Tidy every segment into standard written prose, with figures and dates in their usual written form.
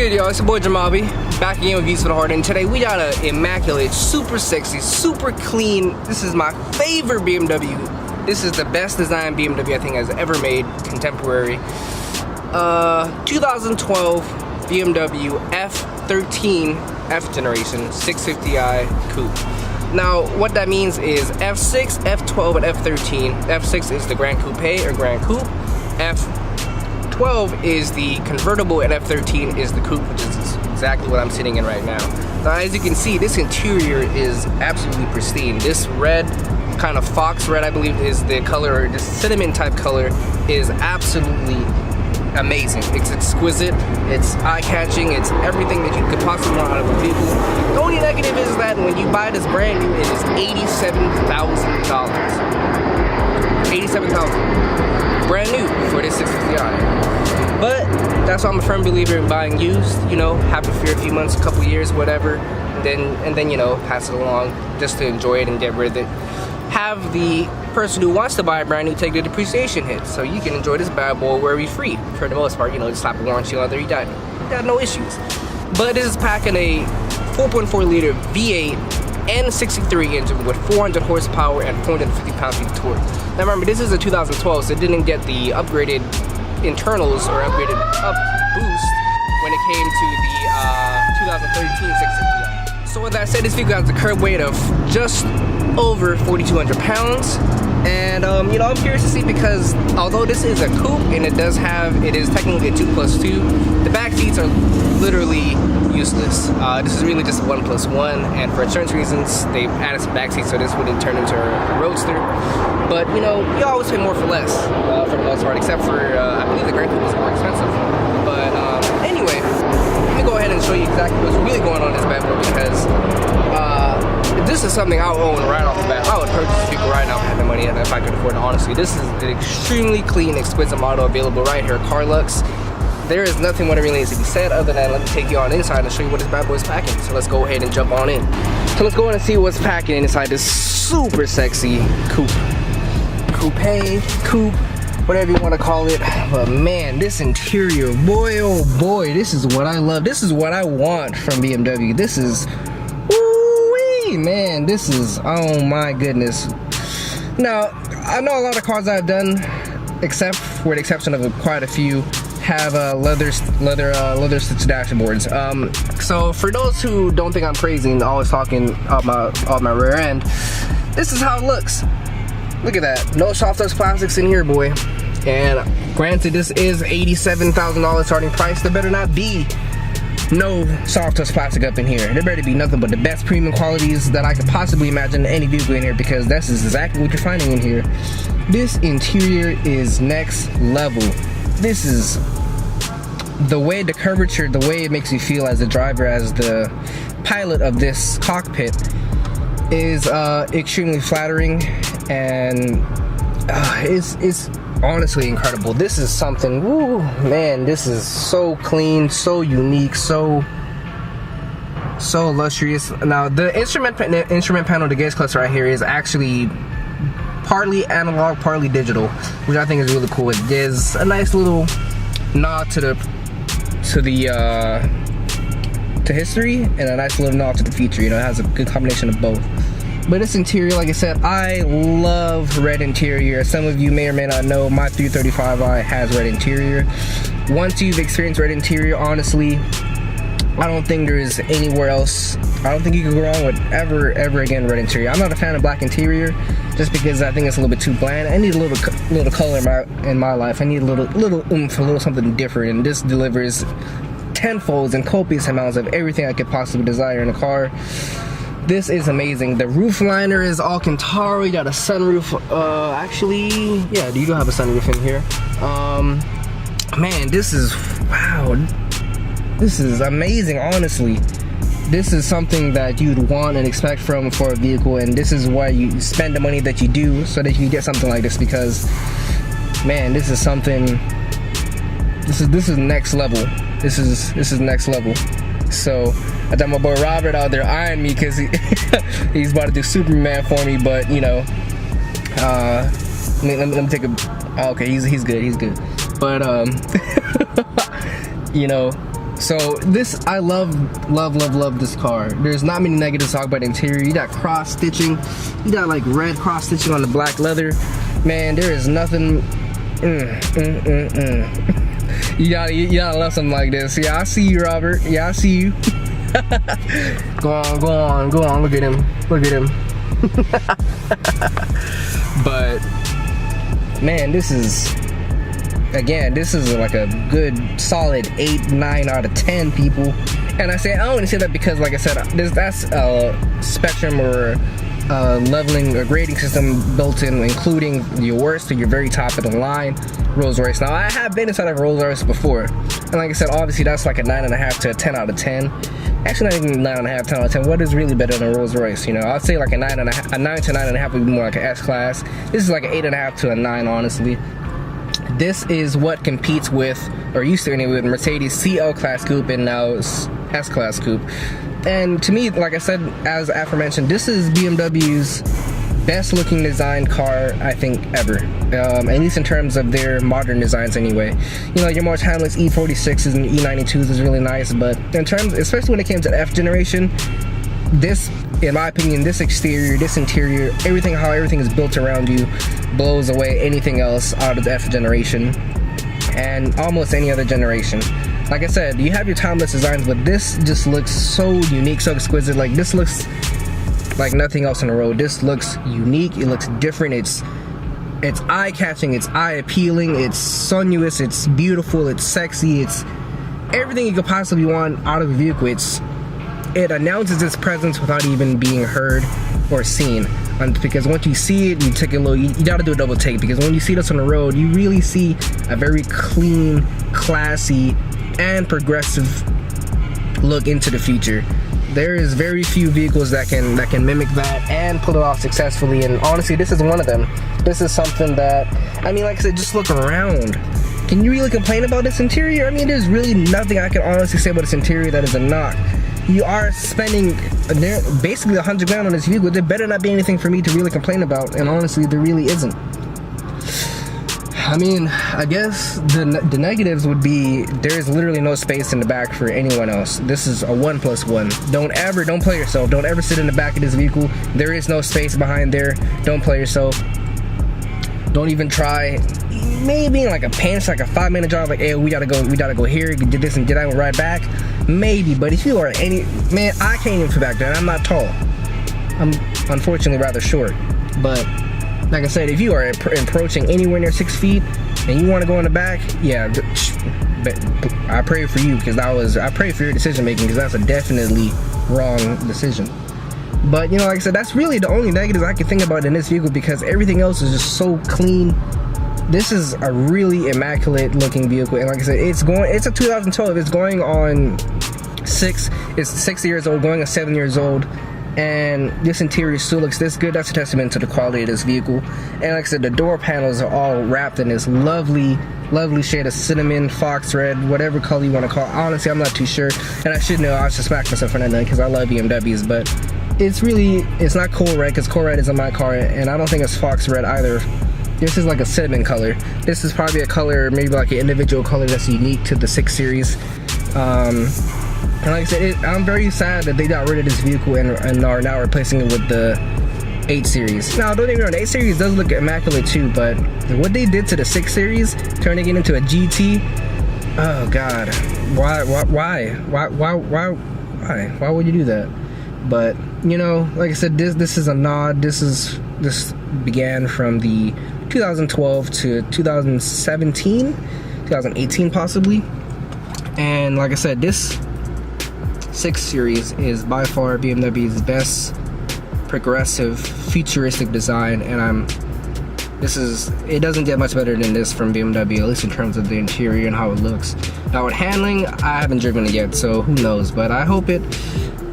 good, y'all? It's your boy Jeameave, back again with Views for the Heart, and today we got an immaculate, super sexy, super clean. This is my favorite BMW. This is the best design BMW I think has ever made, contemporary. 2012 BMW F13 F generation 650i coupe. Now, what that means is F6, F12, and F13. F6 is the Grand Coupe or Grand Coupe. F12 is the convertible, and F13 is the coupe, which is exactly what I'm sitting in right now. Now, as you can see, this interior is absolutely pristine. This red, kind of fox red, I believe is the color, or this cinnamon type color, is absolutely amazing. It's exquisite, it's eye-catching, it's everything that you could possibly want out of a vehicle. The only negative is that when you buy this brand new, it is $87,000. $87,000. Brand new for this 650i. But that's why I'm a firm believer in buying used, you know, have it for a few months, a couple years, whatever, and then you know, pass it along just to enjoy it and get rid of it. Have the person who wants to buy a brand new take the depreciation hit, so you can enjoy this bad boy worry-free for the most part. You know, just slap a warranty on there, you got no issues. But this is packing a 4.4 liter V8 N63 engine with 400 horsepower and 450 pound-feet of torque. Now remember, this is a 2012, so it didn't get the upgraded internals or upgraded up boost when it came to the 2013 650i. So with that said, this vehicle has a curb weight of just over 4,200 pounds, and you know, I'm curious to see, because although this is a coupe and it is technically a 2+2, the back seats are literally useless. This is really just a 1+1, and for insurance reasons they added some back seats so this wouldn't turn into a roadster. But you know, you always pay more for less for the most part, except for I believe the Grand Coupe is more expensive. But anyway, let me go ahead and show you exactly what's really going on in this bad boy, because this is something I'll own right off the bat. I would purchase this vehicle right now if I had the money, and if I could afford it, honestly. This is an extremely clean, exquisite model available right here, Carlux. There is nothing what really needs to be said other than let me take you on inside and show you what this bad boy is packing. So let's go ahead and jump on in. So let's go ahead and see what's packing inside this super sexy coupe. Coupe, whatever you want to call it. But man, this interior, boy oh boy, this is what I love. This is what I want from BMW. This is, woo-wee, man, this is, oh my goodness. Now, I know a lot of cars I've done, except for the exception of quite a few, have leather stitch dashboards. So for those who don't think I'm crazy and always talking on my rear end, this is how it looks. Look at that, no soft touch plastics in here, boy. And granted, this is $87,000 starting price. There better not be no soft touch plastic up in here. There better be nothing but the best premium qualities that I could possibly imagine in any vehicle in here, because this is exactly what you're finding in here. This interior is next level. This is the way the curvature, the way it makes you feel as the driver, as the pilot of this cockpit, is extremely flattering, and it's honestly incredible. This is something, woo, man, this is so clean, so unique, so luxurious. Now the instrument panel, the gas cluster right here, is actually partly analog, partly digital, which I think is really cool. It gives a nice little nod to history, and a nice little nod to the future. You know, it has a good combination of both. But this interior, like I said, I love red interior. Some of you may or may not know, my 335i has red interior. Once you've experienced red interior, honestly, I don't think there is anywhere else. I don't think you can go wrong with ever again red interior. I'm not a fan of black interior, just because I think it's a little bit too bland. I need a little color in my life. I need a little oomph, a little something different, and this delivers tenfolds and copious amounts of everything I could possibly desire in a car. This is amazing. The roof liner is Alcantara. You got a sunroof. Actually, yeah, you do have a sunroof in here. Man, this is, wow. This is amazing, honestly. This is something that you'd want and expect for a vehicle, and this is why you spend the money that you do, so that you can get something like this, because, man, this is something, this is next level. This is next level. So I got my boy Robert out there eyeing me, because he's about to do Superman for me, but you know, let me take a, okay, he's good, but you know, So this, I love this car. There's not many negatives to talk about the interior. You got cross stitching. You got like red cross stitching on the black leather. Man, there is nothing. You gotta love something like this. Yeah, I see you, Robert. Yeah, I see you. Go on. Look at him. But man, this is like a good solid 8, 9 out of 10, people. And I only say that because, like I said, that's a spectrum or leveling or grading system built in, including your worst to your very top of the line Rolls Royce. Now, I have been inside of a Rolls Royce before, and like I said, obviously that's like a 9.5 to a 10 out of 10. Actually, not even 9.5, 10 out of 10. What is really better than a Rolls Royce? You know, I'd say like a 9 to 9.5 would be more like an S class. This is like an 8.5 to a 9, honestly. This is what competes with, or used to anyway, with Mercedes CL Class Coupe and now S Class Coupe. And to me, like I said, as aforementioned, this is BMW's best looking design car, I think, ever. At least in terms of their modern designs anyway. You know, your more timeless E46s and E92s is really nice, but in terms, especially when it came to the F generation, this, in my opinion, this exterior, this interior, how everything is built around you blows away anything else out of the F generation and almost any other generation. Like I said, you have your timeless designs, but this just looks so unique, so exquisite. Like, this looks like nothing else on the road. This looks unique, it looks different, it's eye-catching, it's eye-appealing, it's sinuous, it's beautiful, it's sexy, it's everything you could possibly want out of a vehicle. It announces its presence without even being heard or seen. Because once you see it, you take a little, you gotta do a double take, because when you see this on the road, you really see a very clean, classy, and progressive look into the future. There is very few vehicles that can mimic that and pull it off successfully, and honestly, this is one of them. This is something that, I mean, like I said, just look around. Can you really complain about this interior? I mean, there's really nothing I can honestly say about this interior that is a knock. You are spending basically 100 grand on this vehicle. There better not be anything for me to really complain about, and honestly, there really isn't. I mean, I guess the negatives would be there's literally no space in the back for anyone else. This is a 1+1. Don't play yourself. Don't ever sit in the back of this vehicle. There is no space behind there. Don't play yourself. Don't even try. Maybe in like a pinch, like a 5-minute drive, like, hey, we gotta go here, did this and did that, right back. Maybe, but if you are man, I can't even fit back there. I'm not tall. I'm unfortunately rather short, but like I said, if you are approaching anywhere near 6 feet and you want to go in the back, yeah, I pray for you, because I pray for your decision making, because that's a definitely wrong decision. But you know, like I said, that's really the only negatives I can think about in this vehicle, because everything else is just so clean. This is a really immaculate looking vehicle, and like I said, it's a 2012. It's going on 6. It's 6 years old, going on 7 years old. And this interior still looks this good. That's a testament to the quality of this vehicle. And like I said, the door panels are all wrapped in this lovely shade of cinnamon, fox red, whatever color you want to call it. Honestly, I'm not too sure, and I should know. I should smack myself for that because I love BMWs, but it's not coal red, because coal red is in my car, and I don't think it's fox red either. This is like a cinnamon color. This is probably a color, maybe like an individual color that's unique to the 6 Series. And like I said, I'm very sad that they got rid of this vehicle and are now replacing it with the 8 Series. Now, don't get me wrong, the 8 Series does look immaculate too, but what they did to the 6 Series, turning it into a GT, oh God, why would you do that? But you know, like I said, this is a nod. This began from the 2012 to 2017, 2018 possibly, and like I said, this 6 Series is by far BMW's best progressive, futuristic design, and it doesn't get much better than this from BMW, at least in terms of the interior and how it looks. Now with handling, I haven't driven it yet, so who knows, but I hope it.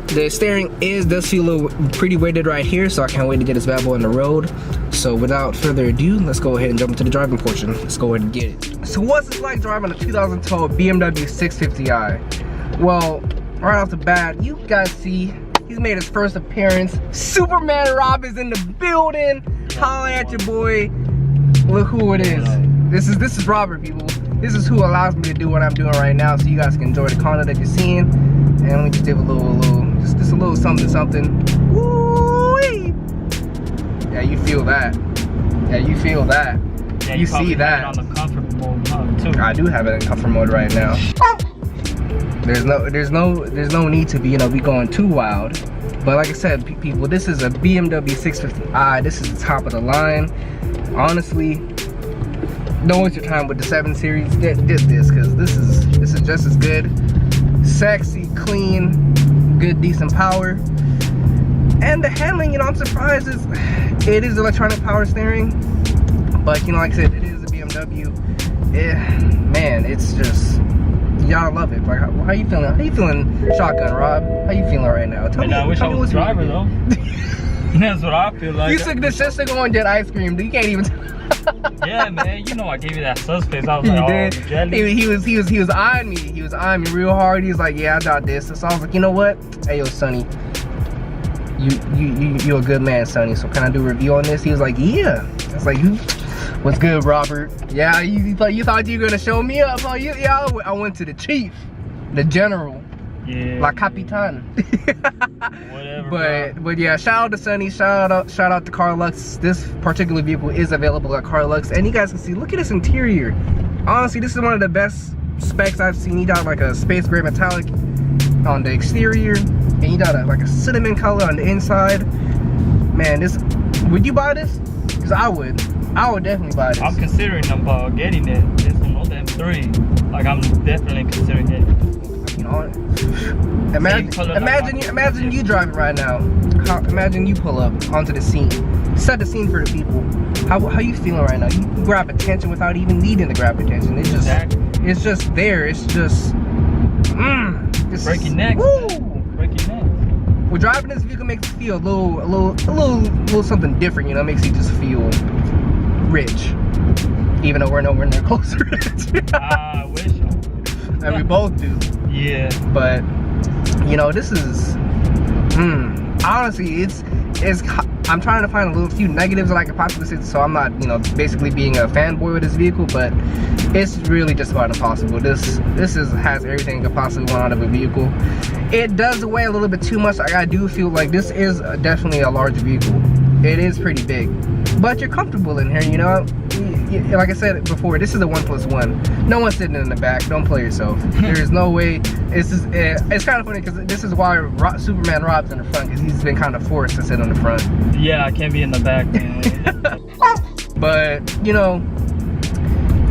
The steering does feel a little pretty weighted right here, so I can't wait to get this bad boy on the road. So without further ado, let's go ahead and jump into the driving portion. Let's go ahead and get it. So what's it like driving a 2012 BMW 650i? Well, right off the bat, you guys see he's made his first appearance. Superman Rob is in the building. Holla at your boy. Look who it is. This is Robert, people. this is who allows me to do what I'm doing right now, so you guys can enjoy the content that you're seeing. And let me just give a little just a little something. Woo-wee! Yeah, you feel that. Yeah, you feel that. Yeah, you see that. On the comfort mode too. I do have it in comfort mode right now. There's no need to be be going too wild. But like I said, people, this is a BMW 650i. This is the top of the line. Honestly, don't waste your time with the 7 Series. Get this, because this is just as good. Sexy, clean, good, decent power. And the handling, I'm surprised it is electronic power steering. But like I said, it is a BMW. Man, it's just, you gotta love it. Like, how you feeling? How you feeling, Shotgun Rob? How you feeling right now? Tell me. I wish I was a driver though. That's what I feel like. You took the sister going get ice cream. You can't even. Yeah, man. I gave you that sus face. I was like, oh, jelly. He was eyeing me. He was eyeing me real hard. He was like, yeah, I got this. So I was like, you know what? Hey, yo, Sonny. You're a good man, Sonny. So can I do a review on this? He was like, yeah. I was like, what's good, Robert? Yeah, you thought you were gonna show me up, huh? Yeah, I went to the chief, the general. Yeah. La Capitan. Whatever. But yeah, shout out to Sonny, shout out to Carlux. This particular vehicle is available at Carlux, and you guys can see, look at this interior. Honestly, this is one of the best specs I've seen. You got like a space gray metallic on the exterior, and you got like a cinnamon color on the inside. Man, would you buy this? Because I would definitely buy this. I'm considering about getting it. This one, not the M3. Like, I'm definitely considering it. Imagine you driving right now. Imagine you pull up onto the scene. Set the scene for the people. How you feeling right now? You grab attention without even needing to grab attention. It's just there. It's just breaking necks. Woo! Breaking necks. Well, driving this vehicle makes you feel a little something different. Makes you just feel rich, even though we're nowhere near close to rich. I wish. And we both do. Yeah. But this is honestly, I'm trying to find a few negatives that I could possibly say, so I'm not basically being a fanboy with this vehicle, but it's really just about impossible. This has everything you could possibly want out of a vehicle. It does weigh a little bit too much. I do feel like this is definitely a large vehicle. It is pretty big, but you're comfortable in here. Like I said before, this is a 1+1. No one's sitting in the back. Don't play yourself. There is no way. It's kind of funny because this is why Superman Rob's in the front, because he's been kind of forced to sit on the front. Yeah, I can't be in the back, man. But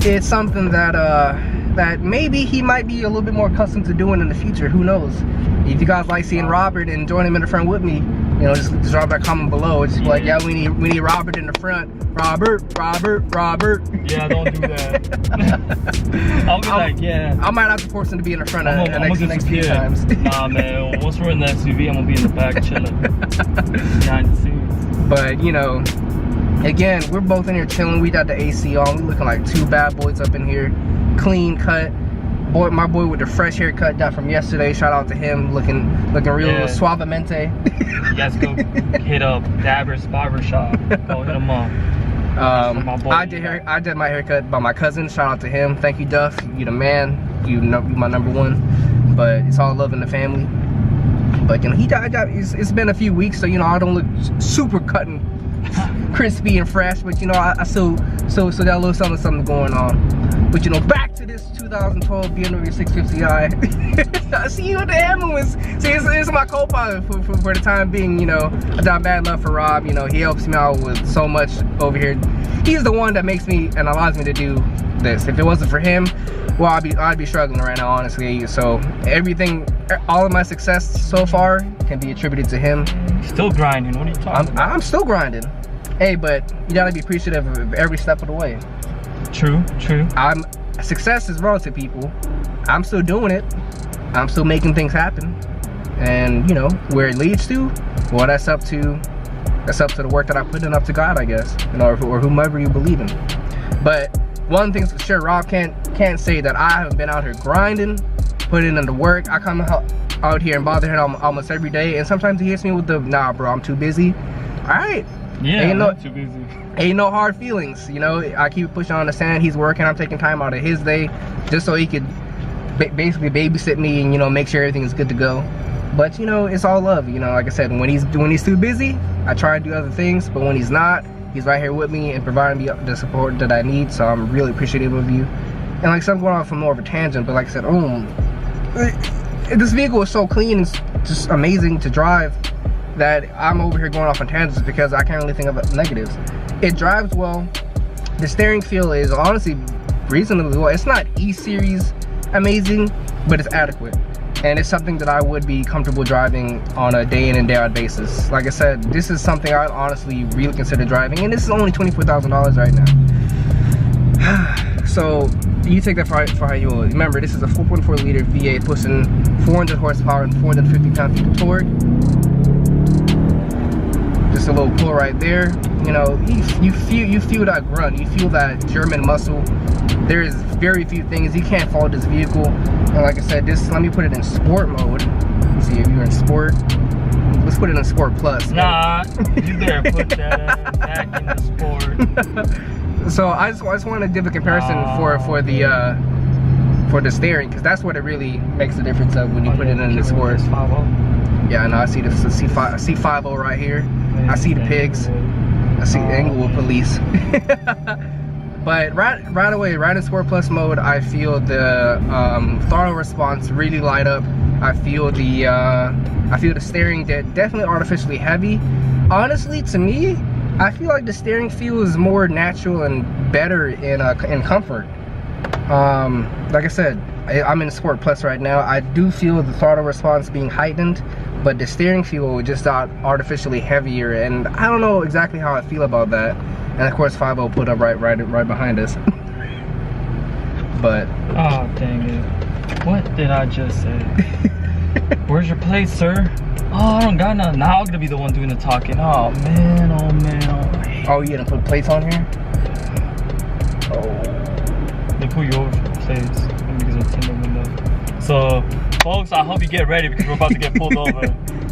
it's something that maybe he might be a little bit more accustomed to doing in the future. Who knows? If you guys like seeing Robert and join him in the front with me, just drop that comment below. It's just like, yeah, we need Robert in the front. Robert. Yeah, don't do that. I'll be like, yeah. I might have to force him to be in the front the next few times. Nah, man. Once we're in the SUV, I'm gonna be in the back chilling behind the scenes. But again, we're both in here chilling. We got the AC on. We looking like two bad boys up in here, clean cut. My boy with the fresh haircut got from yesterday. Shout out to him, looking real suavemente. You guys go hit up Dabber's Barbershop. Go hit him up. I did my haircut by my cousin. Shout out to him. Thank you, Duff. You the man. You my number one. But it's all love in the family. But it's been a few weeks, so I don't look super cutting, crispy and fresh. But I still got a little something going on. But back to this 2012 BMW 650i. I see you with the ambulance. See, it's my co-pilot for the time being. I got bad love for Rob. He helps me out with so much over here. He's the one that makes me and allows me to do this. If it wasn't for him, well, I'd be struggling right now, honestly. So all of my success so far can be attributed to him. Still grinding. What are you talking about? I'm still grinding. Hey, but you gotta be appreciative of every step of the way. True. Success is relative, people. I'm still doing it. I'm still making things happen. And where it leads to, well, that's up to the work that I put in, up to God, I guess, or whomever you believe in. But one thing's for sure, Rob can't say that I haven't been out here grinding, putting in the work. I come out here and bother him almost every day, and sometimes he hits me with the, nah, bro, I'm too busy. All right, Yeah, ain't no, too busy. ain't no hard feelings, you know. I keep pushing on the sand. He's working. I'm taking time out of his day just so he could basically babysit me and, you know, make sure everything is good to go. But, you know, it's all love, you know. Like I said, when he's too busy, I try to do other things, but when he's not, he's right here with me and providing me the support that I need. So I'm really appreciative of you. And like I said, I'm going off from more of a tangent, but like I said, this vehicle is so clean and just amazing to drive that I'm over here going off on tangents because I can't really think of negatives. It drives well. The steering feel is honestly reasonably well. It's not E-Series amazing, but it's adequate. And it's something that I would be comfortable driving on a day in and day out basis. Like I said, this is something I honestly really consider driving, and this is only $24,000 right now. So you take that for how you will. Remember, this is a 4.4 liter V8 pushing 400 horsepower and 450 pound-feet of torque. Just a little pull right there. You know, you feel that grunt, you feel that German muscle. There is very few things you can't fault this vehicle. And like I said, let me put it in sport mode. Let's see if you're in sport. Let's put it in sport plus. Nah, you better put that back in the sport. So I just want to give a comparison for the steering, because that's what it really makes the difference of when you put it in the sport. Yeah, I know. I see the C50 right here. I see the pigs. I see the Englewood police. But right away, right in Sport Plus mode, I feel the throttle response really light up. I feel the steering definitely artificially heavy. Honestly, to me, I feel like the steering feel is more natural and better in comfort. Like I said, I'm in Sport Plus right now. I do feel the throttle response being heightened, but the steering feel just got artificially heavier, and I don't know exactly how I feel about that. And of course, 50 put up right behind us. But oh dang it! What did I just say? Where's your plate, sir? Oh, I don't got none. Now I'm gonna be the one doing the talking. Oh man, oh man. Oh, you gonna put plates on here? Oh. They pull you over for the plates because of the tinted window. So, folks, I hope you get ready because we're about to get pulled over.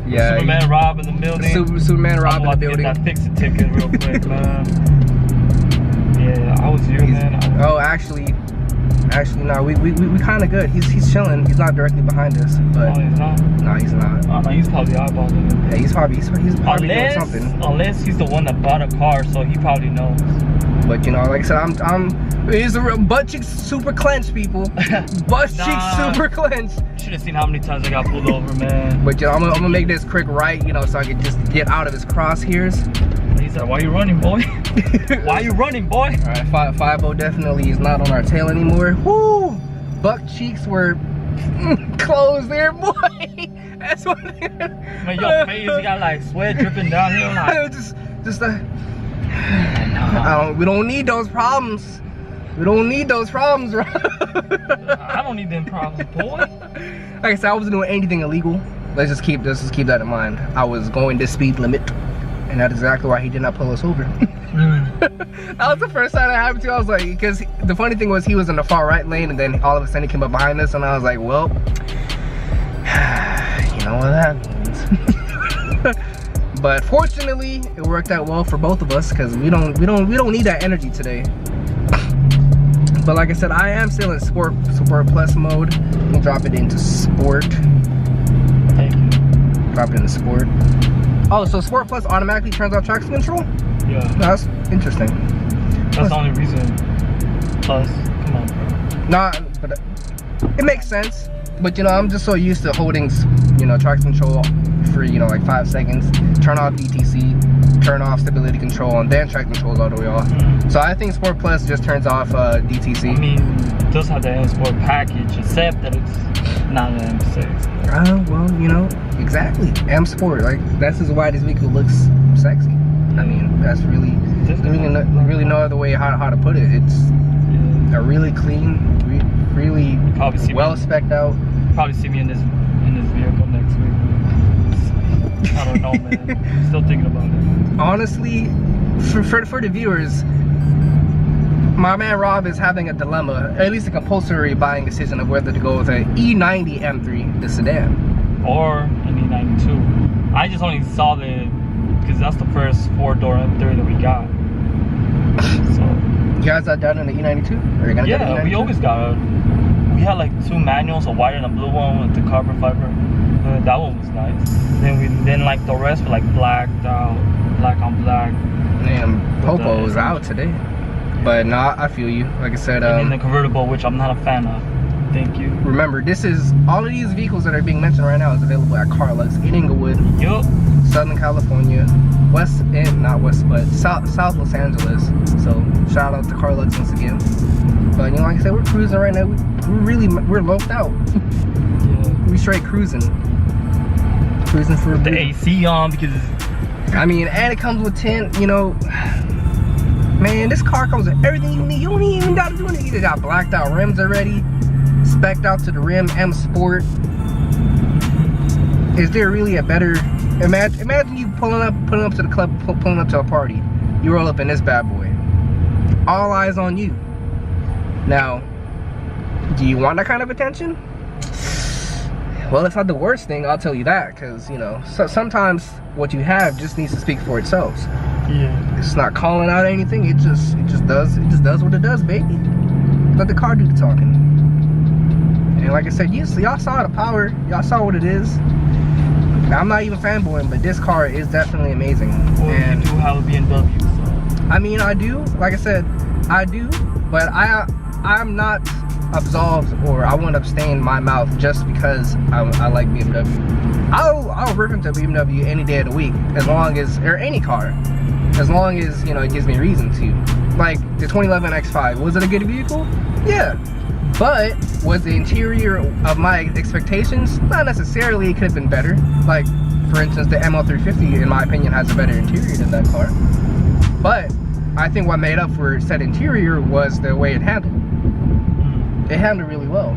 Yeah. Superman Rob in the building. Superman Rob in the building. Get that fix-it ticket real quick, man. Yeah, I was you, man. Oh, actually, no. We kind of good. He's chilling. He's not directly behind us. But oh, he's not. No, he's not. Oh, no, he's probably eyeballing it. Yeah, he's probably doing something. Unless he's the one that bought a car, so he probably knows. But you know, like I said, he's a real butt cheeks super clenched, people. Butt cheeks super clenched. Should have seen how many times I got pulled over, man. But you know, I'm gonna make this quick right, you know, so I can just get out of his crosshairs. He said, "Why you running, boy? Why you running, boy?" All right, 50 definitely is not on our tail anymore. Woo! Butt cheeks were closed there, boy. That's what. Man, your face, you got like sweat dripping down here, like we don't need those problems. We don't need those problems, bro. I don't need them problems, boy. Like I said, I wasn't doing anything illegal. Let's just keep that in mind. I was going the speed limit, and that's exactly why he did not pull us over. That was the first time that happened to. I was like, because the funny thing was he was in the far right lane, and then all of a sudden he came up behind us, and I was like, well, you know what that means. But fortunately, it worked out well for both of us because we don't need that energy today. But like I said, I am still in Sport Plus mode. We'll drop it into Sport. Thank you. Drop it into Sport. Oh, so Sport Plus automatically turns off traction control? Yeah. That's interesting. That's the only reason. Plus, come on, bro. Nah, but it makes sense. But you know, I'm just so used to holding, you know, traction control for, you know, like 5 seconds. Turn off DTC, turn off stability control, and then traction control all the way off. So I think Sport Plus just turns off DTC. I mean, it does have the M Sport package, except that it's not an M6. Well, you know, exactly. M Sport, like that's just why this vehicle looks sexy. I mean, that's really no other way how to put it. It's a really clean, really well spec'd out. Probably see me in this vehicle next week. I don't know, man. Still thinking about it. Honestly, for the viewers, my man Rob is having a dilemma, at least a compulsory buying decision of whether to go with an E90 M3, the sedan, or an E92. I just only saw because because that's the first 4-door M3 that we got. So You guys are down in the E92? Or you gonna get the yeah, E92? we always got we had like 2 manuals, a white and a blue one with the carbon fiber. That one was nice. Then like the rest were like blacked out, black on black. Damn, Popo is out today. But nah, I feel you. Like I said, and then the convertible, which I'm not a fan of. Thank you. Remember, this is all of these vehicles that are being mentioned right now is available at Carlux in Inglewood, Yup. Southern California, not West, but South Los Angeles. So shout out to Carlux once again. But you know, like I said, we're cruising right now. We're loped out. Yeah. We straight cruising for the AC on because I mean, and it comes with tint. You know, man, this car comes with everything you need. You don't even gotta do anything. You got blacked out rims already, spec'd out to the rim, M Sport. Is there really a better? Imagine you pulling up to the club, pulling up to a party. You roll up in this bad boy. All eyes on you. Now, do you want that kind of attention? Well, it's not the worst thing, I'll tell you that, because you know, sometimes what you have just needs to speak for itself. yeah. It's not calling out anything. It just does what it does, baby. Let the car do the talking. And like I said, y'all saw the power. Y'all saw what it is. Now, I'm not even fanboying, but this car is definitely amazing. Well, and you do have a BMW, so. I mean, I do. Like I said, I do. But I'm not absolved, or I won't abstain my mouth just because I like BMW. I'll rip into a BMW any day of the week, as long as, or any car, as long as, you know, it gives me reason to. Like the 2011 X5, was it a good vehicle? Yeah. But was the interior of my expectations? Not necessarily. It could have been better. Like, for instance, the ML350, in my opinion, has a better interior than that car. But I think what made up for said interior was the way it handled. It handled really well.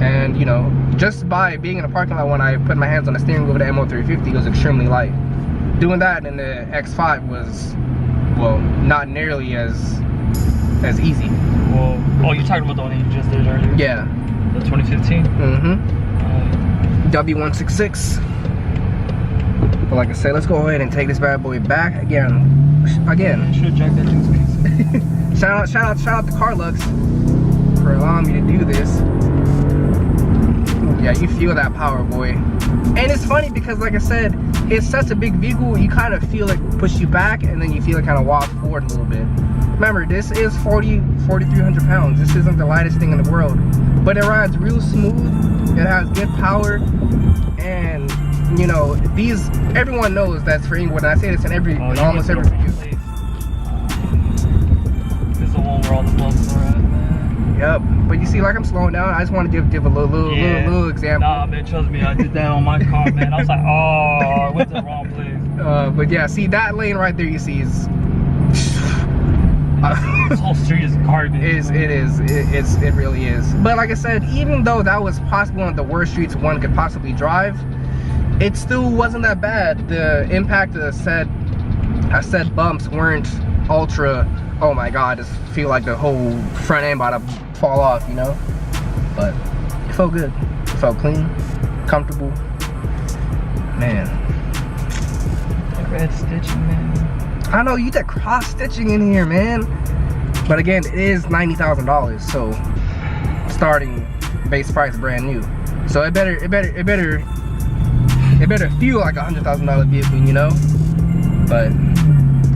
And, you know, just by being in a parking lot when I put my hands on the steering wheel of the ML350, it was extremely light. Doing that in the X5 was, well, not nearly as easy. Well, oh, you're talking about the one that you just did earlier? Yeah. The 2015? Mm-hmm. W166. But like I said, let's go ahead and take this bad boy back again. You should have jacked that juice piece. shout out to Carlux for allowing me to do this. Yeah, you feel that power, boy. And it's funny because, like I said, it's such a big vehicle, you kind of feel it push you back, and then you feel it kind of walk forward a little bit. Remember, this is 4,300 pounds. This isn't the lightest thing in the world, but it rides real smooth. It has good power, and you know, everyone knows that's for Inglewood, and I say this in almost every review. This is the one where all the bugs are at, man. Yep, but you see, like, I'm slowing down. I just want to give a little example. Nah, man, trust me, I did that on my car, man. I was like, oh, I went to the wrong place. But yeah, see that lane right there, you see is. This whole street is garbage. It really is. But like I said, even though that was possibly one of the worst streets one could possibly drive, it still wasn't that bad. The impact of the said bumps weren't ultra, oh my god, just feel like the whole front end about to fall off, you know? But it felt good. It felt clean, comfortable. Man. That red stitching, man. I know, you did cross stitching in here, man. But again, it is $90,000, so starting base price brand new. So it better feel like a $100,000 vehicle, you know? But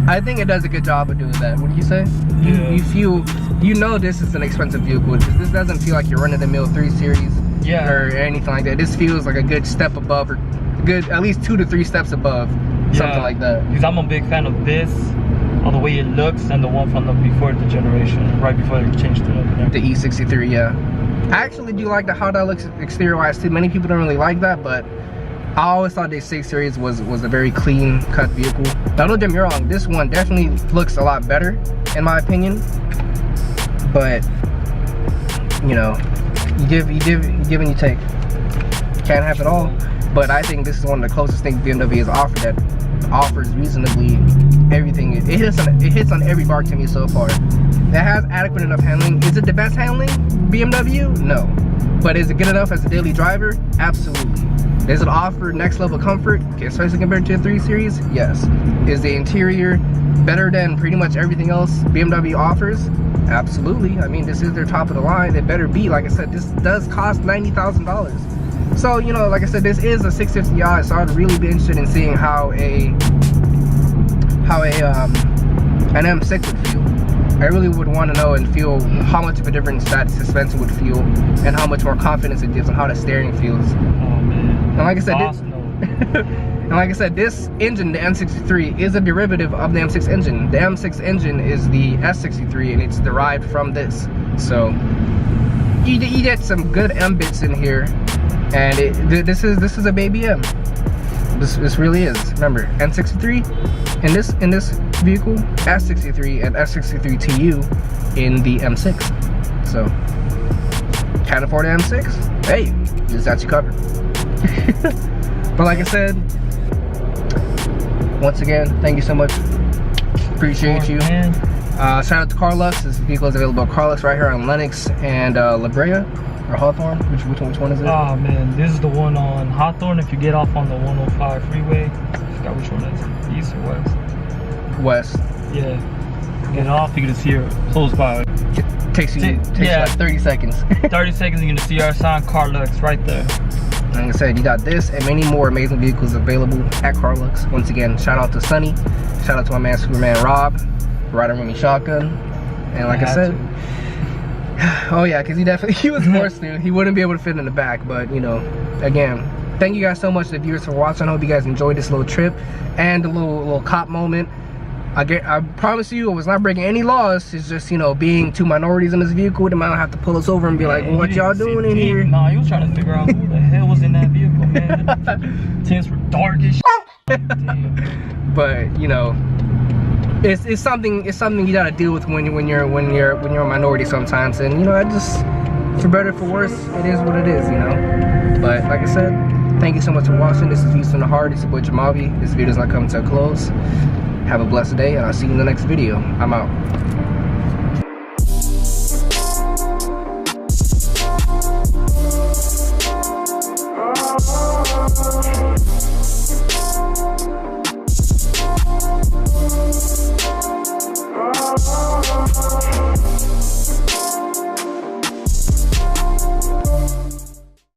I think it does a good job of doing that. What do you say? Yeah. You feel, you know, this is an expensive vehicle. This doesn't feel like you're running the mill 3 Series, yeah, or anything like that. This feels like a good step above, or good at least 2 to 3 steps above, something like that. Because I'm a big fan of this, or the way it looks, and the one from before the generation, right before they changed it up. The E63, yeah. I actually do like how that looks exterior-wise too. Many people don't really like that, but I always thought the 6 Series was a very clean cut vehicle. Now don't get me wrong, this one definitely looks a lot better in my opinion. But you know, you give and you take. Can't have it all. But I think this is one of the closest things BMW has offered that offers reasonably everything. It hits on every mark to me so far. That has adequate enough handling. Is it the best handling BMW? No. But is it good enough as a daily driver? Absolutely. Does it offer next level comfort, especially compared to the 3 Series? Yes. Is the interior better than pretty much everything else BMW offers? Absolutely. I mean, this is their top of the line. It better be. Like I said, this does cost $90,000. So, you know, like I said, this is a 650i, so I'd really be interested in seeing how an M6 would feel. I really would want to know and feel how much of a difference that suspension would feel, and how much more confidence it gives, and how the steering feels. Oh man. And like I said, and like I said, this engine, the M63, is a derivative of the M6 engine. The M6 engine is the S63, and it's derived from this. So you get some good M bits in here, and this is a baby M. This really is. Remember, M63 in this vehicle, S63 and S63 TU in the M6. So can't afford an M6? Hey, this got you covered. But like I said, once again, thank you so much. Appreciate you. Shout out to Carlux. This vehicle is available at Carlux right here on Lenox and La Brea or Hawthorne. Which one is it? Oh man, this is the one on Hawthorne. If you get off on the 105 freeway, I forgot which one it is. East or west? West. Yeah. Get off, you're gonna see her close by. Takes like 30 seconds. 30 seconds, you're gonna see our sign, Carlux, right there. Like I said, you got this and many more amazing vehicles available at Carlux. Once again, shout out to Sonny. Shout out to my man Superman Rob, riding with me shotgun. And like I said, oh yeah, because he was forced to. He wouldn't be able to fit in the back, but you know, again, thank you guys so much, the viewers, for watching. I hope you guys enjoyed this little trip and the little cop moment. I promise you, I was not breaking any laws. It's just, you know, being two minorities in this vehicle, they might have to pull us over and be like, well, what y'all doing in here? Nah, he was trying to figure out who the hell was in that vehicle, man. The tints were dark as shit. Damn. But you know, it's something you gotta deal with when you're a minority sometimes. And you know, I just, for better or for worse, it is what it is, you know. But like I said, thank you so much for watching. This is Views from the Heart. It's your boy Jeameave. This video is not coming to a close. Have a blessed day, and I'll see you in the next video. I'm out.